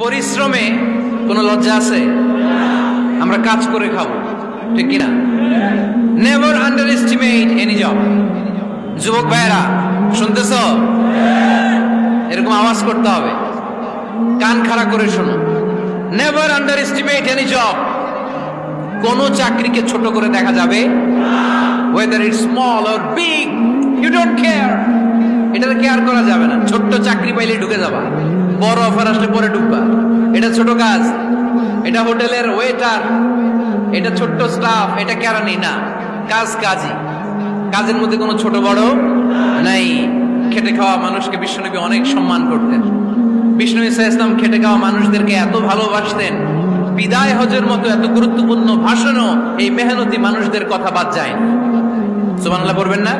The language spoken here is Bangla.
পরিশ্রমে কোনো লজ্জা আছে? আমরা কাজ করে খাবো, ঠিক কিনা? Never under estimate any job. যুবক ভাইয়েরা শুনতেছ? এরকম আওয়াজ করতে হবে, কান খাড়া করে শোনো। Never under estimate any job. কোন চাকরিকে ছোট করে দেখা যাবে, whether it's small or big, you don't care. এটা কেয়ার করা যাবে না। ছোট্ট চাকরি পাইলে ঢুকে যাবা, বড় অফার আসলে পরে ঢুকবা। এটা ছোট কাজ, এটা হোটেলের ওয়েটার, এটা ছোট্ট স্টাফ, এটা কেরানি না। কাজ কাজই, কাজের মধ্যে কোনো ছোট বড় নাই। খেটে খাওয়া মানুষকে বিশ্বনবী অনেক সম্মান করতেন। বিষ্ণু ইসলাম খেটে খাওয়া মানুষদেরকে এত ভালোবাসতেন, বিদায় হজের মতো এত গুরুত্বপূর্ণ ভাষণও এই মেহনতি মানুষদের কথা বাদ যায় না। সুবহানাল্লাহ পড়বেন না?